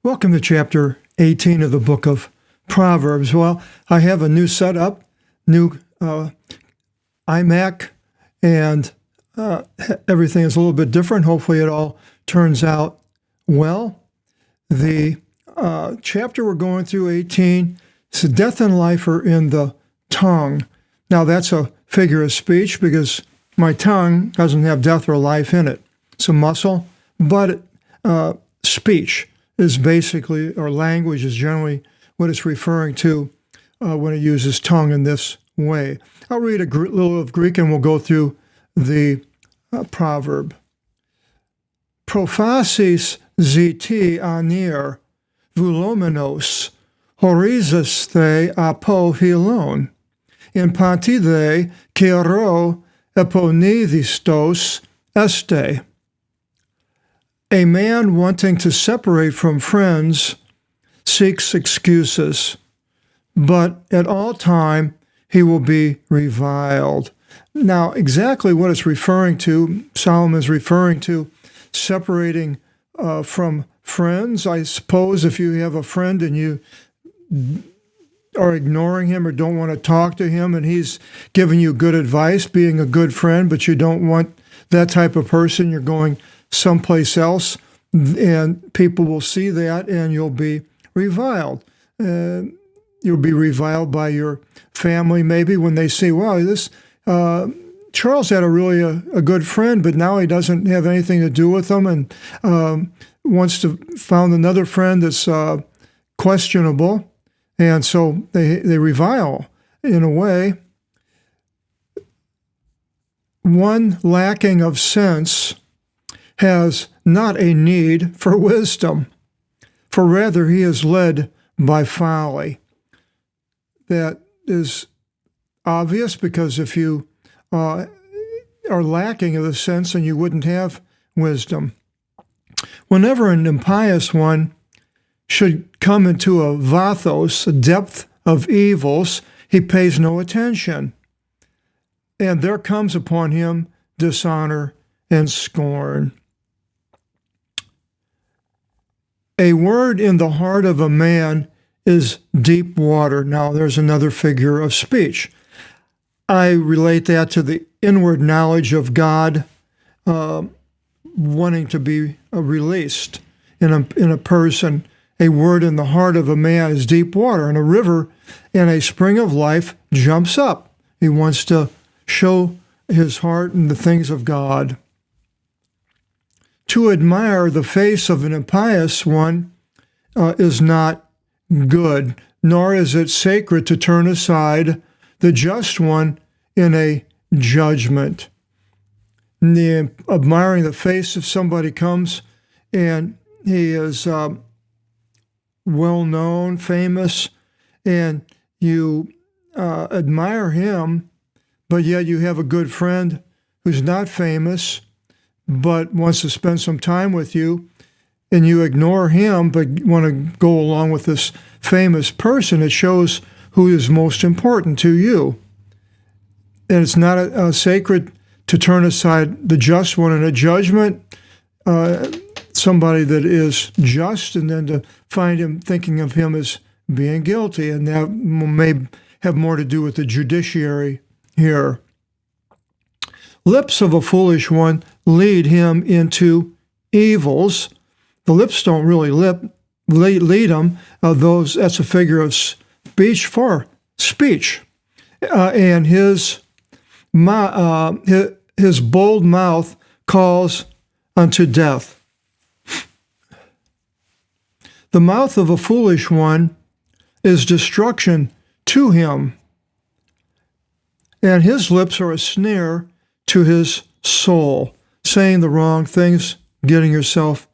Welcome to chapter 18 of the book of Proverbs. Well, I have a new setup, new iMac, and everything is a little bit different. Hopefully it all turns out well. The chapter we're going through, 18, is death and life are in the tongue. Now that's a figure of speech because my tongue doesn't have death or life in it. It's a muscle, but speech is basically, or language is generally what it's referring to when it uses tongue in this way. I'll read a little of Greek and we'll go through the proverb. Prophasis ziti anir vulomenos horizas the apo philon in pantide kero eponidistos este. A man wanting to separate from friends seeks excuses, but at all time he will be reviled. Now, exactly what it's referring to, Solomon is referring to separating from friends. I suppose if you have a friend and you are ignoring him or don't want to talk to him and he's giving you good advice, being a good friend, but you don't want that type of person, you're going someplace else, and people will see that, and you'll be reviled. You'll be reviled by your family, maybe, when they see, wow, this Charles had a good friend, but now he doesn't have anything to do with them, and wants to found another friend that's questionable, and so they revile in a way. One lacking of sense has not a need for wisdom, for rather he is led by folly. That is obvious because if you are lacking of the sense, then you wouldn't have wisdom. Whenever an impious one should come into a vathos, a depth of evils, he pays no attention, and there comes upon him dishonor and scorn. A word in the heart of a man is deep water. Now, there's another figure of speech. I relate that to the inward knowledge of God wanting to be released in a person. A word in the heart of a man is deep water, and a river in a spring of life jumps up. He wants to show his heart in the things of God. To admire the face of an impious one is not good, nor is it sacred to turn aside the just one in a judgment. Admiring the face, if somebody comes and he is well-known, famous, and you admire him, but yet you have a good friend who's not famous, but wants to spend some time with you, and you ignore him, but want to go along with this famous person, it shows who is most important to you. And it's not sacred to turn aside the just one in a judgment, somebody that is just, and then to find him thinking of him as being guilty. And that may have more to do with the judiciary here. Lips of a foolish one lead him into evils. The lips don't really lead him. That's a figure of speech for speech. And his bold mouth calls unto death. The mouth of a foolish one is destruction to him, and his lips are a snare to his soul, saying the wrong things, getting yourself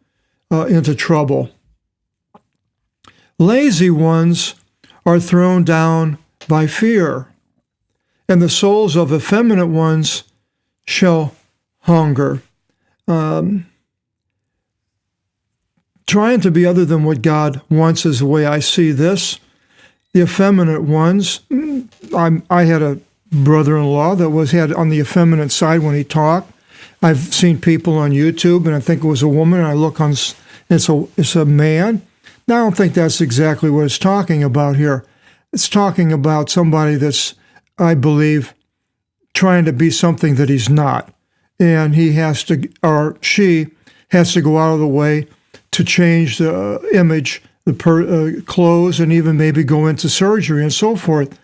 into trouble. Lazy ones are thrown down by fear, and the souls of effeminate ones shall hunger. Trying to be other than what God wants is the way I see this. The effeminate ones, I had a brother-in-law that had on the effeminate side when he talked. I've seen people on YouTube, and I think it was a woman, and I look on, it's a man, Now, I don't think that's exactly what it's talking about here. It's talking about somebody that's, I believe, trying to be something that he's not. And he has to, or she has to go out of the way to change the image, the clothes, and even maybe go into surgery and so forth,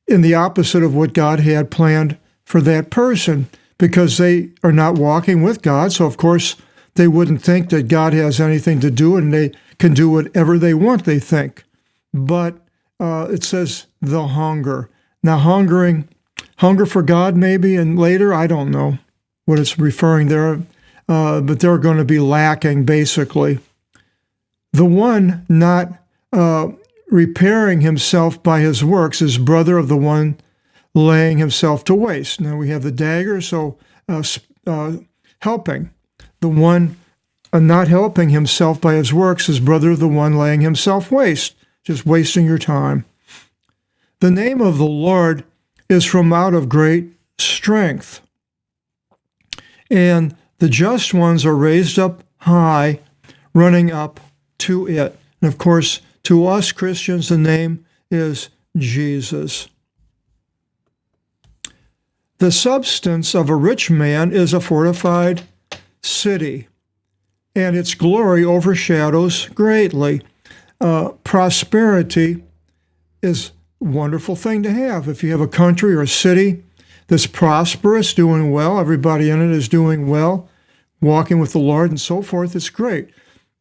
in the opposite of what God had planned for that person, because they are not walking with God. So, of course, they wouldn't think that God has anything to do, and they can do whatever they want, they think. But it says the hunger. Now, hunger for God maybe, and later, I don't know what it's referring there, but they're going to be lacking, basically. The one not repairing himself by his works is brother of the one laying himself to waste. Now we have the dagger, so helping. The one not helping himself by his works is brother of the one laying himself waste, just wasting your time. The name of the Lord is from out of great strength, and the just ones are raised up high, running up to it. And of course, to us Christians, the name is Jesus. The substance of a rich man is a fortified city, and its glory overshadows greatly. Prosperity is a wonderful thing to have. If you have a country or a city that's prosperous, doing well, everybody in it is doing well, walking with the Lord and so forth, it's great.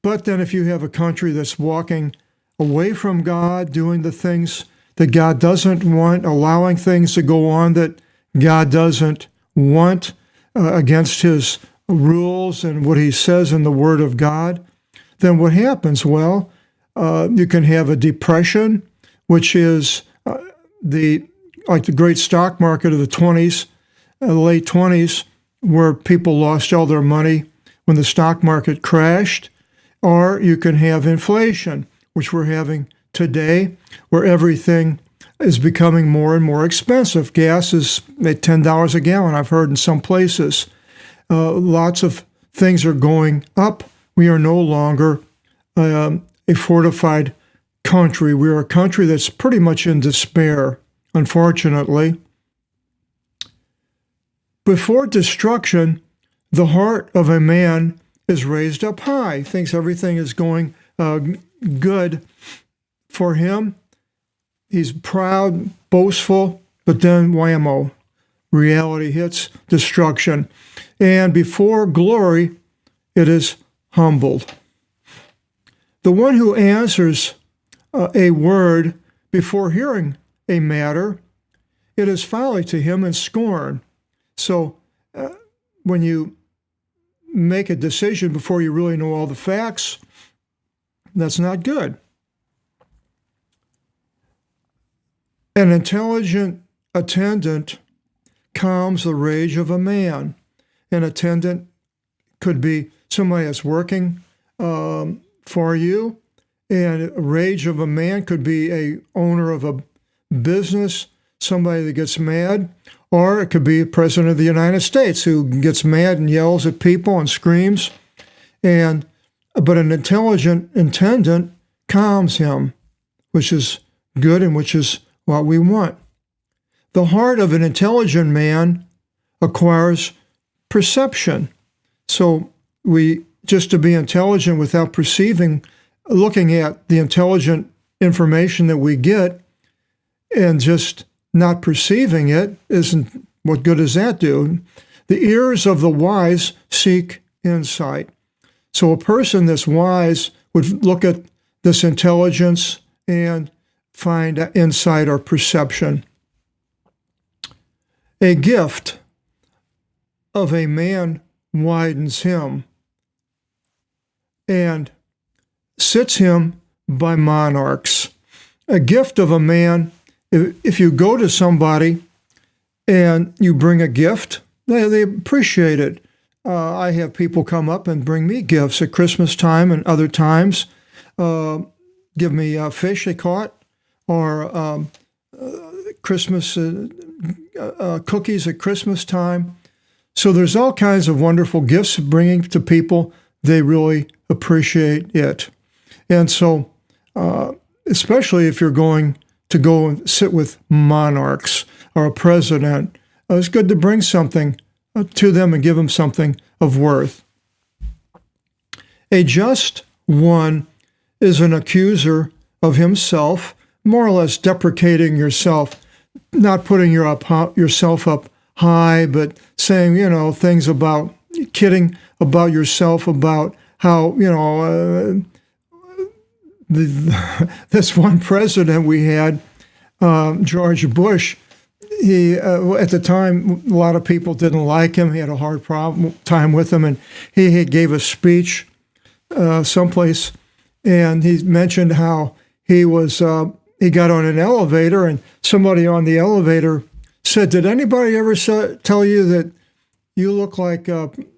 But then if you have a country that's walking away from God, doing the things that God doesn't want, allowing things to go on that God doesn't want, against his rules and what he says in the Word of God, then what happens? Well, you can have a depression, which is like the great stock market of the 20s, late 20s, where people lost all their money when the stock market crashed. Or you can have inflation, which we're having today, where everything is becoming more and more expensive. Gas is at $10 a gallon, I've heard in some places. Lots of things are going up. We are no longer a fortified country. We are a country that's pretty much in despair, unfortunately. Before destruction, the heart of a man is raised up high, thinks everything is going good for him. He's proud, boastful, but then whammo, reality hits, destruction. And before glory, it is humbled. The one who answers a word before hearing a matter, it is folly to him and scorn. So when you make a decision before you really know all the facts, that's not good. An intelligent attendant calms the rage of a man. An attendant could be somebody that's working for you, and a rage of a man could be a owner of a business, somebody that gets mad, or it could be a president of the United States who gets mad and yells at people and screams. But an intelligent attendant calms him, which is good and which is what we want. The heart of an intelligent man acquires perception. So just to be intelligent without perceiving, looking at the intelligent information that we get and just not perceiving it, isn't, what good does that do? The ears of the wise seek insight. So a person that's wise would look at this intelligence and find insight or perception. A gift of a man widens him and sits him by monarchs. A gift of a man, if you go to somebody and you bring a gift, they appreciate it. I have people come up and bring me gifts at Christmas time and other times. Give me fish they caught, or Christmas cookies at Christmas time. So there's all kinds of wonderful gifts bringing to people. They really appreciate it. And so, especially if you're going to go and sit with monarchs or a president, it's good to bring something to them and give them something of worth. A just one is an accuser of himself, more or less deprecating yourself, not putting yourself up high, but saying, things about, kidding about yourself, about how, this one president we had, George Bush, he at the time, a lot of people didn't like him. He had a hard time with him, and he gave a speech someplace, and he mentioned how he got on an elevator, and somebody on the elevator said, "Did anybody ever tell you that you look like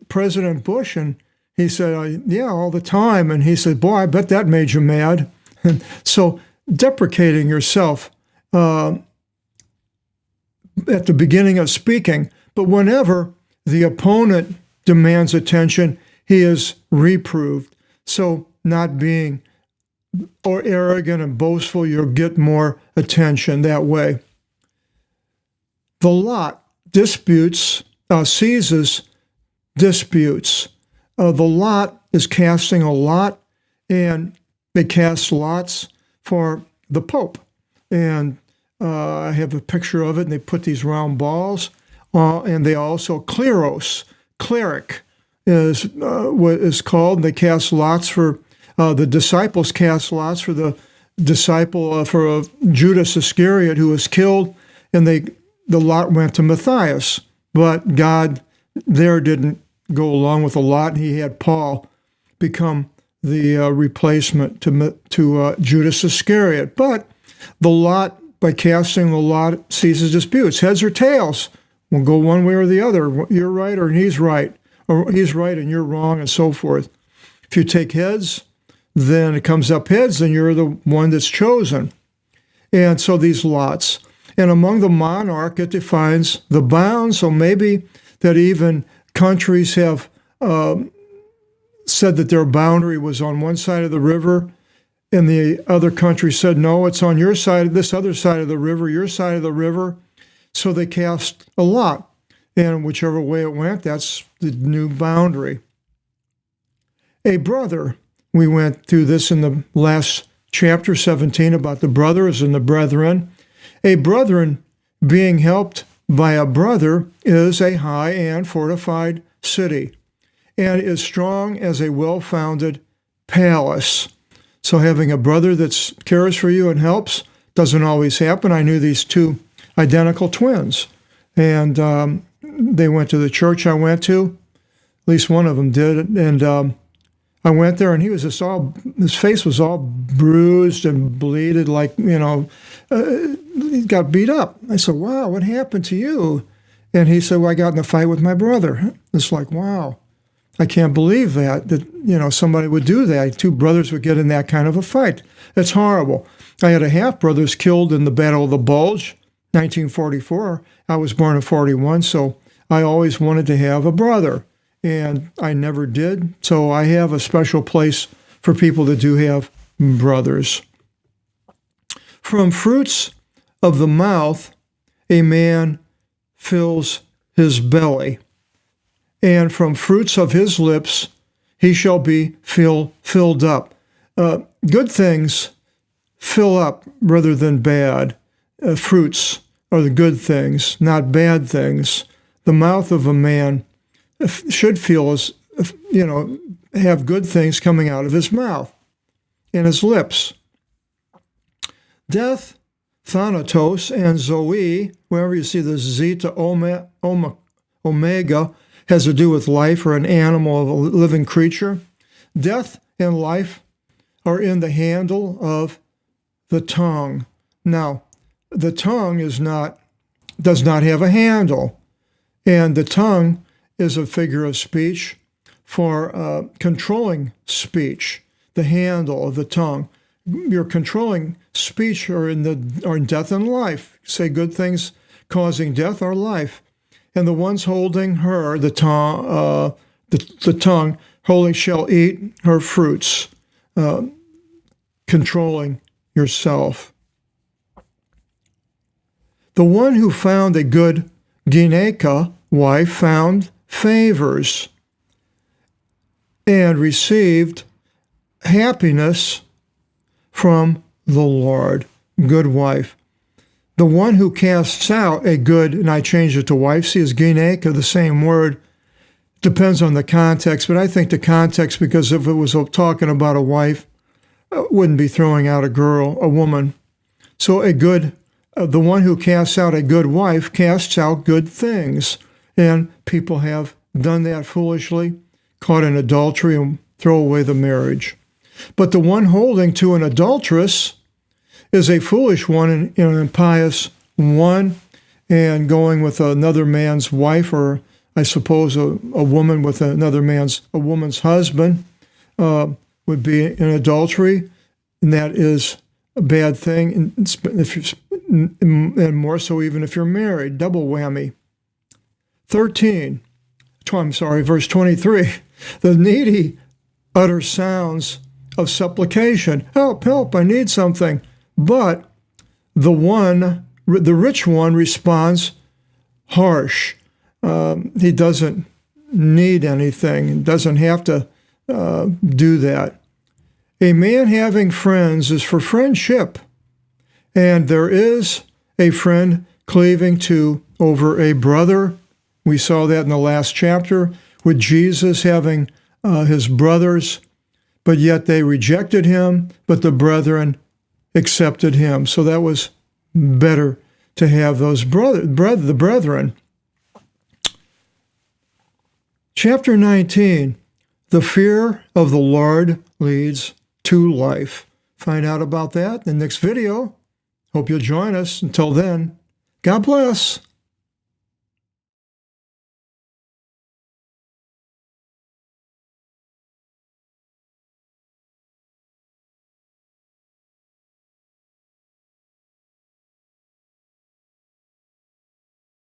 President Bush?" And he said, "Yeah, all the time." And he said, "Boy, I bet that made you mad." And so deprecating yourself at the beginning of speaking, but whenever the opponent demands attention, he is reproved. So not being or arrogant and boastful, you'll get more attention that way. The lot seizes disputes. The lot is casting a lot, and they cast lots for the Pope. And I have a picture of it, and they put these round balls, and they also, cleric is what is called. They cast lots for, the disciples cast lots for the disciple, for Judas Iscariot, who was killed, and the lot went to Matthias. But God there didn't go along with the lot, and he had Paul become the replacement to Judas Iscariot. But the lot, by casting the lot, ceases disputes. Heads or tails will go one way or the other. You're right or he's right, or he's right and you're wrong, and so forth. If you take heads, then it comes up heads, then you're the one that's chosen. And so these lots. And among the monarch, it defines the bounds. So maybe that even countries have said that their boundary was on one side of the river, and the other country said, no, it's on your side, this other side of the river, your side of the river. So they cast a lot. And whichever way it went, that's the new boundary. A brother, we went through this in the last chapter 17 about the brothers and the brethren. A brethren being helped by a brother is a high and fortified city, and is strong as a well-founded palace. So having a brother that cares for you and helps doesn't always happen. I knew these two identical twins, and they went to the church I went to. At least one of them did, and I went there, and he was just his face was all bruised and bleeded, like, he got beat up. I said, wow, what happened to you? And he said, well, I got in a fight with my brother. It's like, wow, I can't believe that somebody would do that. Two brothers would get in that kind of a fight. It's horrible. I had a half-brothers killed in the Battle of the Bulge, 1944. I was born in 41, so I always wanted to have a brother, and I never did. So I have a special place for people that do have brothers. From fruits of the mouth, a man fills his belly, and from fruits of his lips, he shall be filled up. Good things fill up rather than bad. Fruits are the good things, not bad things. The mouth of a man should have good things coming out of his mouth and his lips. Death, thanatos, and zoe, wherever you see the Z to omega, has to do with life or an animal, of a living creature. Death and life are in the handle of the tongue. Now, the tongue does not have a handle, and the tongue is a figure of speech for controlling speech, the handle of the tongue. Your controlling speech are in death and life. Say good things causing death or life. And the ones holding her, the tongue holding, shall eat her fruits. controlling yourself. The one who found a good Gineka wife found favors and received happiness from the Lord. Good wife. The one who casts out a good, and I changed it to wife, see, is Gineka, the same word. Depends on the context, but I think the context, because if it was talking about a wife, wouldn't be throwing out a girl, a woman. So the one who casts out a good wife casts out good things. And people have done that foolishly, caught in adultery, and throw away the marriage. But the one holding to an adulteress is a foolish one and an impious one, and going with another man's wife, or I suppose a woman with a woman's husband, would be an adultery, and that is a bad thing. And more so even if you're married, double whammy. Verse 23. The needy utter sounds of supplication. Help, help, I need something. But the rich one responds harsh. He doesn't need anything, doesn't have to do that. A man having friends is for friendship, and there is a friend cleaving to over a brother. We saw that in the last chapter with Jesus having his brothers, but yet they rejected him, but the brethren accepted him. So that was better to have those the brethren. Chapter 19, the fear of the Lord leads to life. Find out about that in the next video. Hope you'll join us. Until then, God bless.